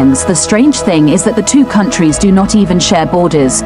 The strange thing is that the two countries do not even share borders.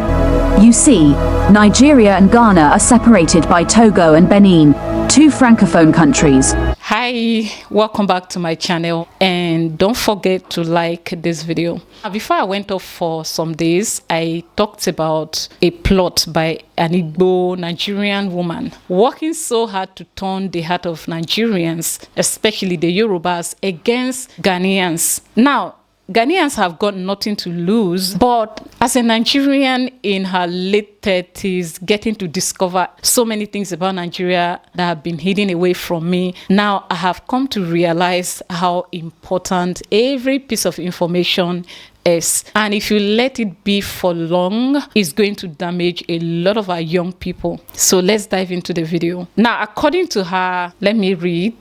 You see, Nigeria and Ghana are separated by Togo and Benin, two francophone countries. Hi, welcome back to my channel, and don't forget to like this video. Before I went off for some days, I talked about a plot by an Igbo-Nigerian woman working so hard to turn the heart of Nigerians, especially the Yorubas, against Ghanaians. Now, Ghanaians have got nothing to lose, but as a Nigerian in her late 30s, getting to discover so many things about Nigeria that have been hidden away from me, now I have come to realize how important every piece of information is. And if you let it be for long, it's going to damage a lot of our young people. So let's dive into the video. Now, according to her, let me read.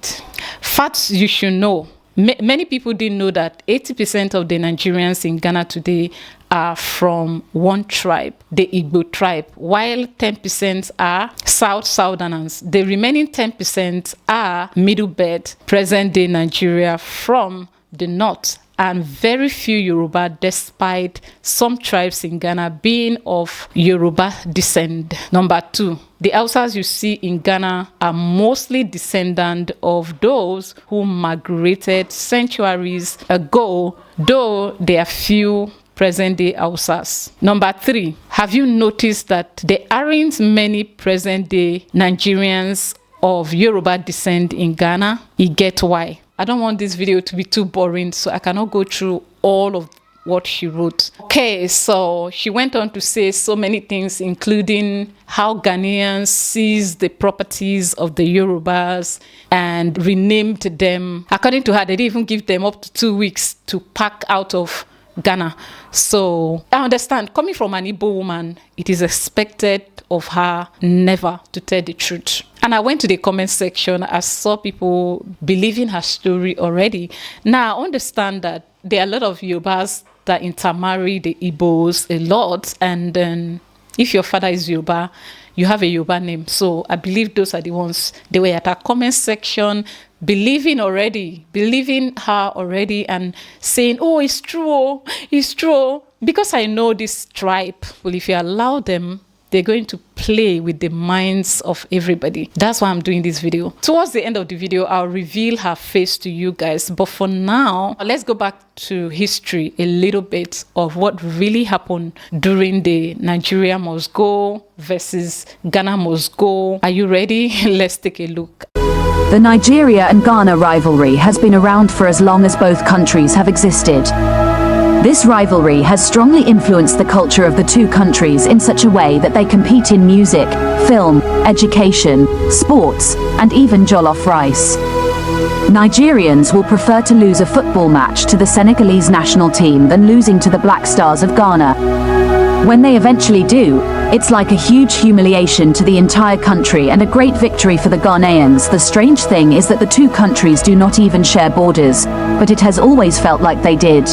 Facts you should know. Many people didn't know that 80% of the Nigerians in Ghana today are from one tribe, the Igbo tribe, while 10% are Southerners. The remaining 10% are middle belt, present-day Nigeria from the north, and very few Yoruba, despite some tribes in Ghana being of Yoruba descent. Number two, the Hausas you see in Ghana are mostly descendants of those who migrated centuries ago, though there are few present-day Hausas. Number three, have you noticed that there aren't many present-day Nigerians of Yoruba descent in Ghana? You get why. I don't want this video to be too boring, so I cannot go through all of what she wrote. Okay, so she went on to say so many things, including how Ghanaians seized the properties of the Yorubas and renamed them. According to her, they didn't even give them up to 2 weeks to pack out of Ghana. So I understand, coming from an Igbo woman, it is expected of her never to tell the truth. And I went to the comment section. I saw people believing her story already. Now I understand that there are a lot of Yorubas that intermarry the Igbos a lot, and then if your father is Yoruba, you have a Yoruba name. So I believe those are the ones. They were at our comment section believing her already and saying, oh, it's true. Because I know this tribe, well, if you allow them, they're going to play with the minds of everybody. That's why I'm doing this video. Towards the end of the video, I'll reveal her face to you guys. But for now, let's go back to history a little bit of what really happened during the Nigeria must go versus Ghana must go. Are you ready? Let's take a look. The Nigeria and Ghana rivalry has been around for as long as both countries have existed. This rivalry has strongly influenced the culture of the two countries in such a way that they compete in music, film, education, sports, and even jollof rice. Nigerians will prefer to lose a football match to the Senegalese national team than losing to the Black Stars of Ghana. When they eventually do, it's like a huge humiliation to the entire country and a great victory for the Ghanaians. The strange thing is that the two countries do not even share borders, but it has always felt like they did.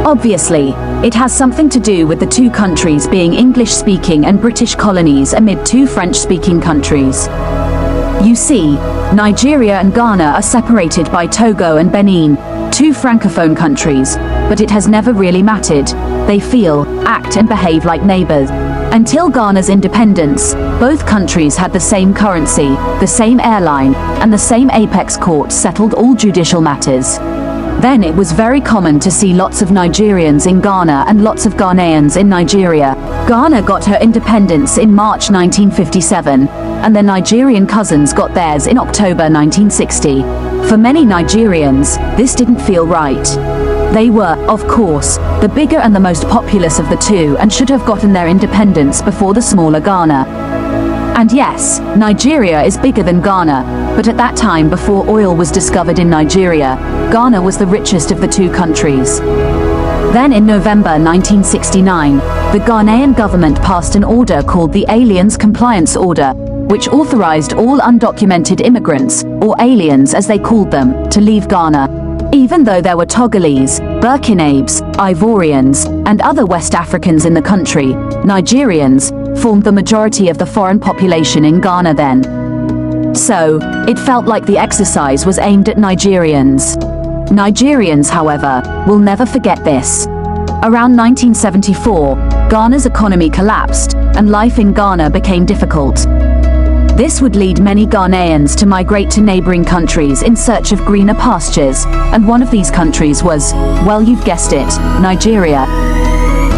Obviously, it has something to do with the two countries being English-speaking and British colonies amid two French-speaking countries. You see, Nigeria and Ghana are separated by Togo and Benin, two francophone countries, but it has never really mattered. They feel, act and behave like neighbors. Until Ghana's independence, both countries had the same currency, the same airline, and the same apex court settled all judicial matters. Then it was very common to see lots of Nigerians in Ghana and lots of Ghanaians in Nigeria. Ghana got her independence in March 1957, and their Nigerian cousins got theirs in October 1960. For many Nigerians, this didn't feel right. They were, of course, the bigger and the most populous of the two and should have gotten their independence before the smaller Ghana. And yes, Nigeria is bigger than Ghana, but at that time before oil was discovered in Nigeria, Ghana was the richest of the two countries. Then in November 1969, the Ghanaian government passed an order called the Aliens Compliance Order, which authorized all undocumented immigrants, or aliens as they called them, to leave Ghana. Even though there were Togolese, Burkinabes, Ivorians, and other West Africans in the country, Nigerians formed the majority of the foreign population in Ghana then. So, it felt like the exercise was aimed at Nigerians. Nigerians, however, will never forget this. Around 1974, Ghana's economy collapsed, and life in Ghana became difficult. This would lead many Ghanaians to migrate to neighboring countries in search of greener pastures, and one of these countries was, well, you've guessed it, Nigeria.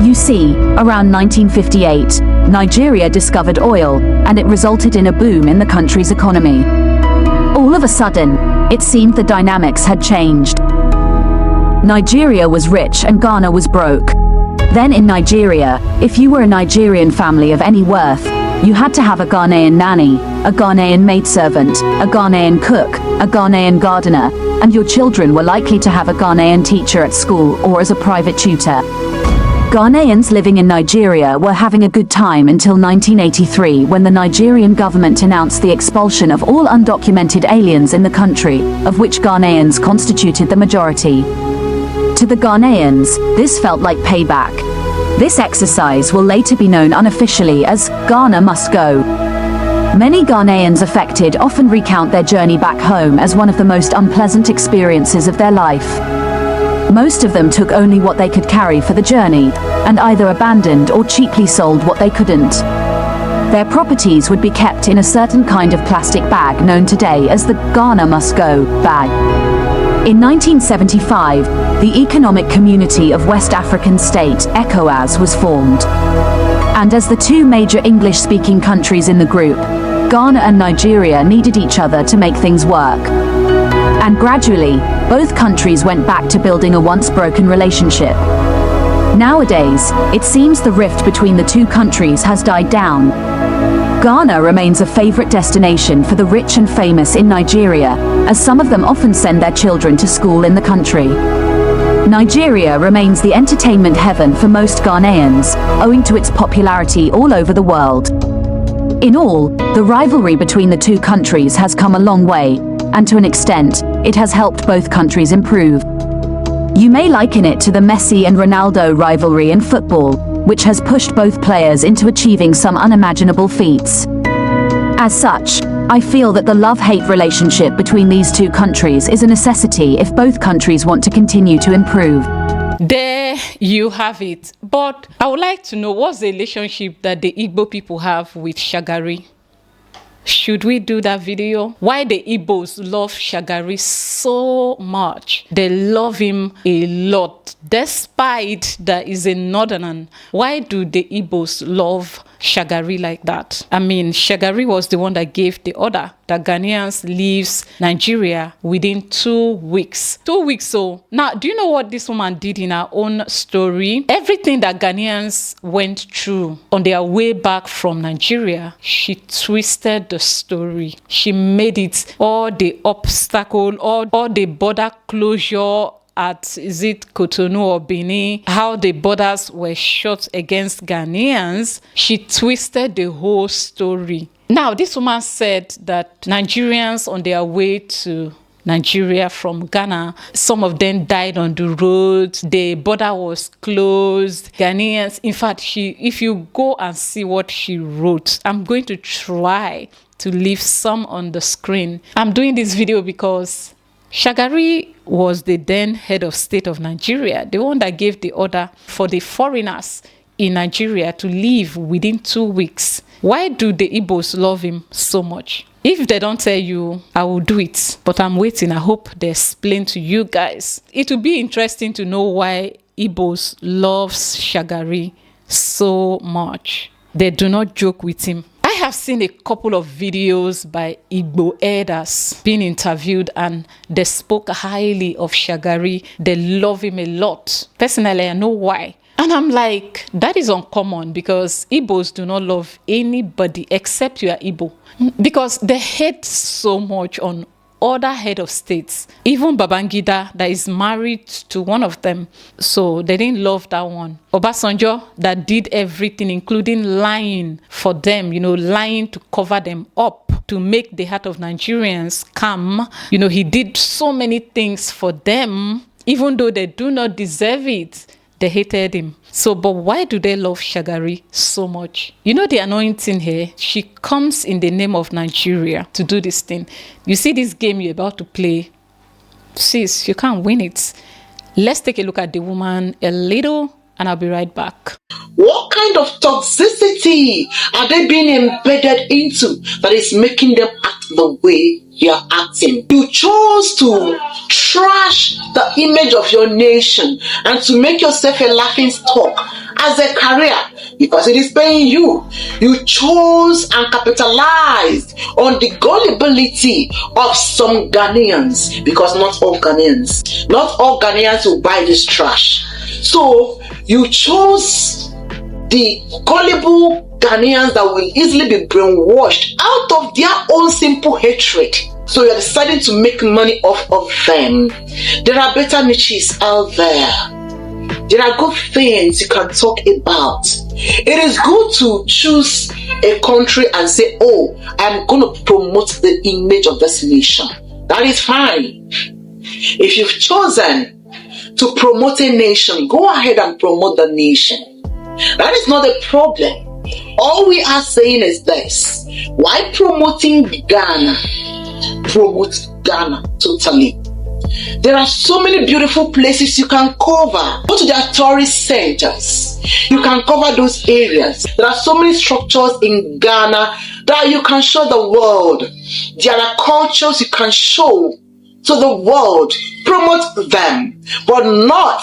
You see, around 1958, Nigeria discovered oil, and it resulted in a boom in the country's economy. All of a sudden, it seemed the dynamics had changed. Nigeria was rich and Ghana was broke. Then in Nigeria, if you were a Nigerian family of any worth, you had to have a Ghanaian nanny, a Ghanaian maidservant, a Ghanaian cook, a Ghanaian gardener, and your children were likely to have a Ghanaian teacher at school or as a private tutor. Ghanaians living in Nigeria were having a good time until 1983, when the Nigerian government announced the expulsion of all undocumented aliens in the country, of which Ghanaians constituted the majority. To the Ghanaians, this felt like payback. This exercise will later be known unofficially as Ghana Must Go. Many Ghanaians affected often recount their journey back home as one of the most unpleasant experiences of their life. Most of them took only what they could carry for the journey, and either abandoned or cheaply sold what they couldn't. Their properties would be kept in a certain kind of plastic bag known today as the Ghana Must Go bag. In 1975, the Economic Community of West African State, ECOWAS, was formed. And as the two major English-speaking countries in the group, Ghana and Nigeria needed each other to make things work. And gradually, both countries went back to building a once-broken relationship. Nowadays, it seems the rift between the two countries has died down. Ghana remains a favorite destination for the rich and famous in Nigeria, as some of them often send their children to school in the country. Nigeria remains the entertainment heaven for most Ghanaians, owing to its popularity all over the world. In all, the rivalry between the two countries has come a long way, and to an extent, it has helped both countries improve. You may liken it to the Messi and Ronaldo rivalry in football, which has pushed both players into achieving some unimaginable feats. As such, I feel that the love-hate relationship between these two countries is a necessity if both countries want to continue to improve. There you have it. But I would like to know, what's the relationship that the Igbo people have with Shagari? Should we do that video? Why the Igbos love Shagari so much? They love him a lot, despite that he's a northerner. Why do the Igbos love Shagari like that? I mean, Shagari was the one that gave the order that Ghanaians leaves Nigeria within 2 weeks. 2 weeks. So now, do you know what this woman did in her own story? Everything that Ghanaians went through on their way back from Nigeria, she twisted the story. She made it all the obstacle, all the border closure at, is it Cotonou or Benin, how the borders were shut against Ghanaians. She twisted the whole story. Now, this woman said that Nigerians on their way to Nigeria from Ghana, some of them died on the road, the border was closed. Ghanaians, in fact, if you go and see what she wrote, I'm going to try to leave some on the screen. I'm doing this video because Shagari was the then head of state of Nigeria, the one that gave the order for the foreigners in Nigeria to leave within 2 weeks. Why do the Igbos love him so much? If they don't tell you, I will do it. But I'm waiting. I hope they explain to you guys. It will be interesting to know why Igbos love Shagari so much. They do not joke with him. I have seen a couple of videos by Igbo elders being interviewed, and they spoke highly of Shagari. They love him a lot. Personally, I know why. And I'm like, that is uncommon, because Igbos do not love anybody except you are Igbo. Because they hate so much on other head of states. Even Babangida, that is married to one of them. So they didn't love that one. Obasanjo, that did everything, including lying for them, lying to cover them up, to make the heart of Nigerians calm. He did so many things for them, even though they do not deserve it. They hated him. So, but why do they love Shagari so much? The anointing here, she comes in the name of Nigeria to do this thing. You see this game you're about to play, sis, you can't win it. Let's take a look at the woman a little, and I'll be right back. What kind of toxicity are they being embedded into that is making them act the way you're acting? You chose to trash the image of your nation and to make yourself a laughing stock as a career because it is paying you. You chose and capitalized on the gullibility of some Ghanaians, because not all Ghanaians will buy this trash. So you chose the gullible Ghanaians that will easily be brainwashed out of their own simple hatred. So you're deciding to make money off of them. There are better niches out there. There are good things you can talk about. It is good to choose a country and say, oh, I'm going to promote the image of this nation. That is fine. If you've chosen to promote a nation, go ahead and promote the nation. That is not a problem. All we are saying is this: why promoting Ghana? Promote Ghana totally. There are so many beautiful places you can cover. Go to their tourist centers. You can cover those areas. There are so many structures in Ghana that you can show the world. There are cultures you can show to the world. Promote them, but not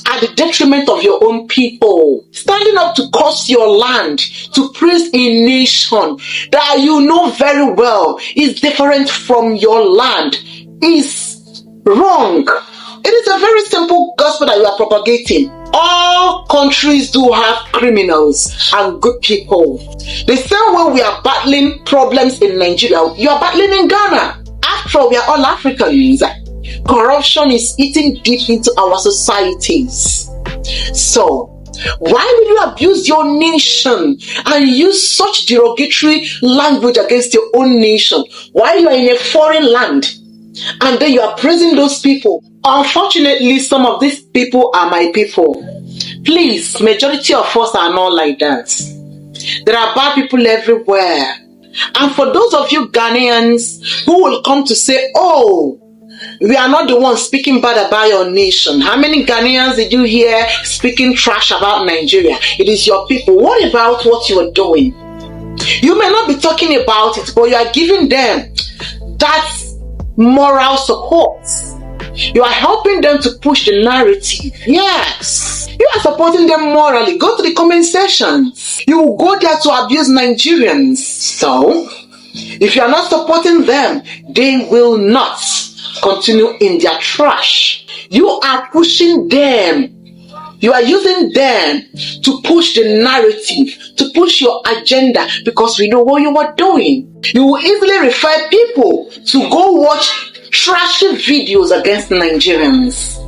at the detriment of your own people. Standing up to cost your land, to praise a nation that you know very well is different from your land is wrong. It is a very simple gospel that you are propagating. All countries do have criminals and good people. The same way we are battling problems in Nigeria, you are battling in Ghana. After all, we are all Africans. Corruption is eating deep into our societies. So, why will you abuse your nation and use such derogatory language against your own nation while you are in a foreign land? And then you are praising those people. Unfortunately, some of these people are my people. Please, majority of us are not like that. There are bad people everywhere. And for those of you Ghanaians who will come to say, oh, we are not the ones speaking bad about your nation. How many Ghanaians did you hear speaking trash about Nigeria? It is your people. What about what you are doing? You may not be talking about it, but you are giving them that moral support. You are helping them to push the narrative. Yes. You are supporting them morally. Go to the comment sections. You will go there to abuse Nigerians. So, if you are not supporting them, they will not continue in their trash. You are pushing them. You are using them to push the narrative, to push your agenda, because we know what you are doing. You will easily refer people to go watch trashy videos against Nigerians.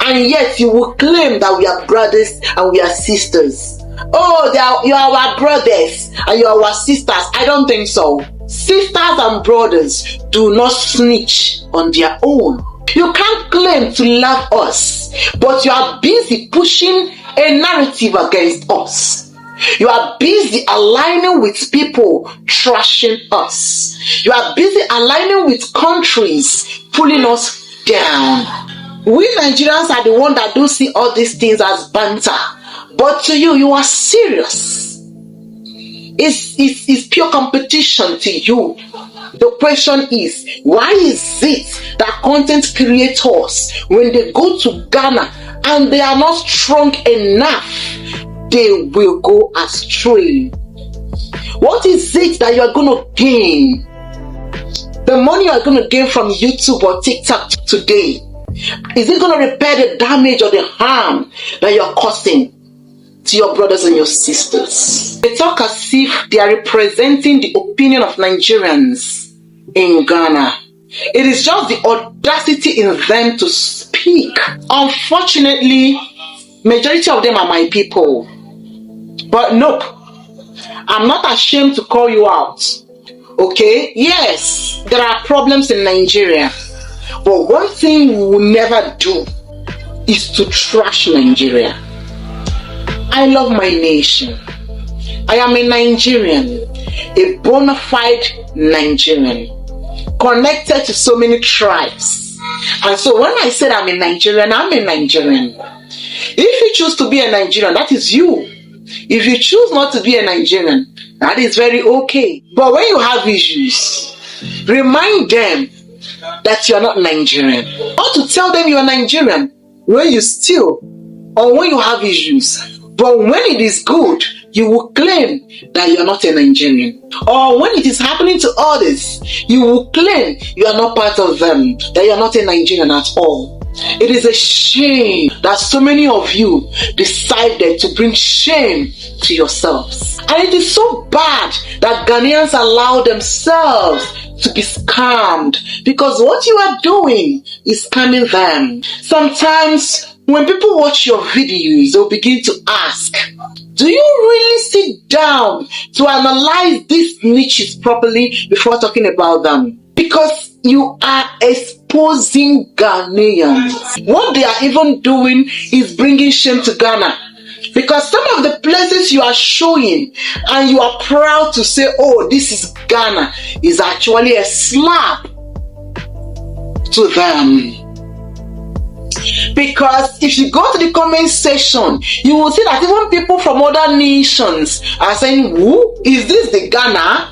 And yet you will claim that we are brothers and we are sisters. Oh, you are our brothers and you are our sisters. I don't think so. Sisters and brothers do not snitch on their own. You can't claim to love us, but you are busy pushing a narrative against us. You are busy aligning with people trashing us. You are busy aligning with countries pulling us down. We Nigerians are the ones that do see all these things as banter. But to you, you are serious. It's pure competition to you. The question is, why is it that content creators, when they go to Ghana and they are not strong enough, they will go astray? What is it that you are going to gain? The money you are going to gain from YouTube or TikTok today, is it going to repair the damage or the harm that you are causing to your brothers and your sisters? They talk as if they are representing the opinion of Nigerians in Ghana. It is just the audacity in them to speak. Unfortunately, majority of them are my people. But nope, I'm not ashamed to call you out. Okay, yes, there are problems in Nigeria, but one thing we will never do is to trash Nigeria. I love my nation. I am a Nigerian, a bona fide Nigerian, connected to so many tribes. And so when I said I'm a Nigerian, I'm a Nigerian. If you choose to be a Nigerian, that is you. If you choose not to be a Nigerian, that is very okay. But when you have issues, remind them that you are not Nigerian. Not to tell them you are Nigerian when you steal or when you have issues. But when it is good, you will claim that you are not a Nigerian. Or when it is happening to others, you will claim you are not part of them, that you are not a Nigerian at all. It is a shame that so many of you decided to bring shame to yourselves. And it is so bad that Ghanaians allow themselves to be scammed, because what you are doing is scamming them. Sometimes when people watch your videos, they'll begin to ask, do you really sit down to analyze these niches properly before talking about them? Because you are exposing Ghanaians. What they are even doing is bringing shame to Ghana. Because some of the places you are showing and you are proud to say, oh, this is Ghana, is actually a slap to them. Because if you go to the comment section, you will see that even people from other nations are saying, who is this, the Ghana?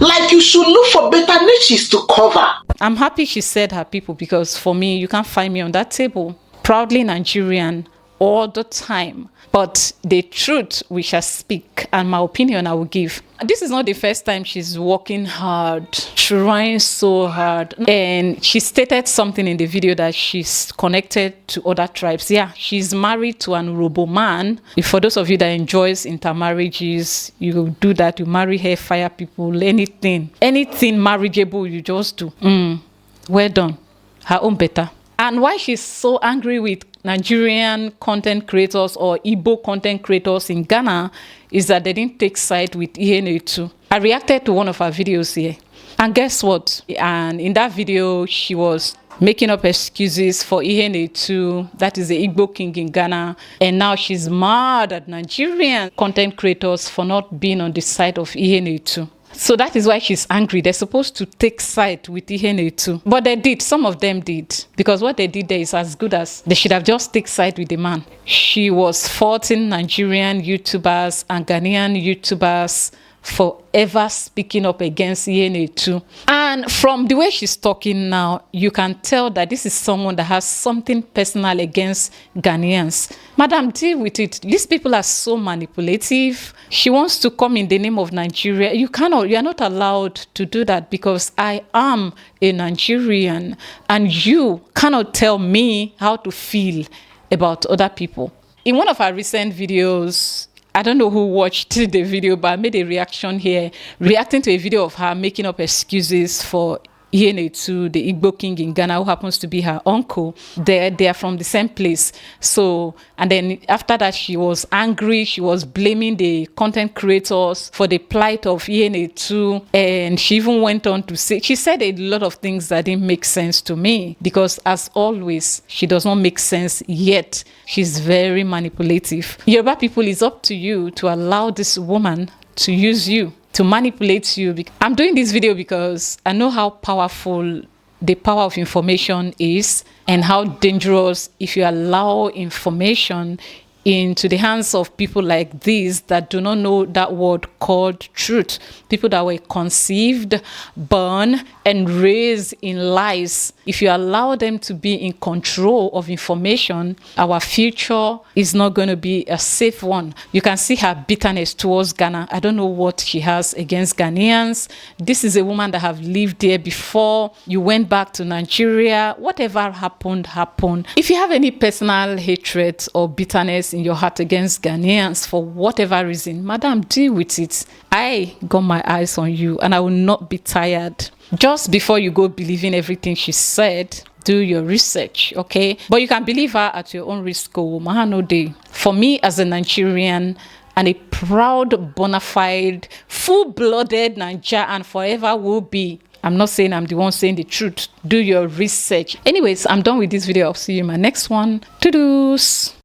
Like, you should look for better niches to cover. I'm happy she said her people, because for me, you can't find me on that table. Proudly Nigerian all the time. But the truth we shall speak, and my opinion I will give. This is not the first time she's working hard, trying so hard. And she stated something in the video that she's connected to other tribes. Yeah, she's married to an Urobo man. For those of you that enjoys intermarriages, you do that. You marry hair, fire people, anything marriageable, you just do. Well done. Her own better. And why she's so angry with Nigerian content creators or Igbo content creators in Ghana is that they didn't take side with Ihenetu. I reacted to one of her videos here. And guess what? And in that video, she was making up excuses for Ihenetu, that is the Igbo king in Ghana. And now she's mad at Nigerian content creators for not being on the side of Ihenetu. So that is why she's angry. They're supposed to take side with Ihenetu. But they did. Some of them did. Because what they did there is as good as they should have just taken side with the man. She was faulting Nigerian YouTubers and Ghanaian YouTubers for ever speaking up against Ihenetu. And from the way she's talking now, you can tell that this is someone that has something personal against Ghanaians. Madam, deal with it. These people are so manipulative. She wants to come in the name of Nigeria. You are not allowed to do that, because I am a Nigerian and you cannot tell me how to feel about other people. In one of her recent videos, I don't know who watched the video, but I made a reaction here, reacting to a video of her making up excuses for Ihenetu, the Igbo king in Ghana, who happens to be her uncle. They are from the same place. So, and then after that, she was angry. She was blaming the content creators for the plight of Ihenetu. And she even went on to say, she said a lot of things that didn't make sense to me, because as always, she does not make sense yet. She's very manipulative. Yoruba people, it's up to you to allow this woman to use you, to manipulate you. I'm doing this video because I know how powerful the power of information is, and how dangerous if you allow information into the hands of people like these that do not know that word called truth. People that were conceived, born, and raised in lies. If you allow them to be in control of information, our future is not going to be a safe one. You can see her bitterness towards Ghana. I don't know what she has against Ghanaians. This is a woman that have lived there before. You went back to Nigeria. Whatever happened, happened. If you have any personal hatred or bitterness in your heart against Ghanaians for whatever reason, madam, deal with it. I got my eyes on you, and I will not be tired. Just before you go believing everything she said, do your research, okay? But you can believe her at your own risk. Mahano day. For me, as a Nigerian and a proud, bona fide, full-blooded Niger, and forever will be, I'm not saying I'm the one saying the truth. Do your research. Anyways, I'm done with this video. I'll see you in my next one. Toodles.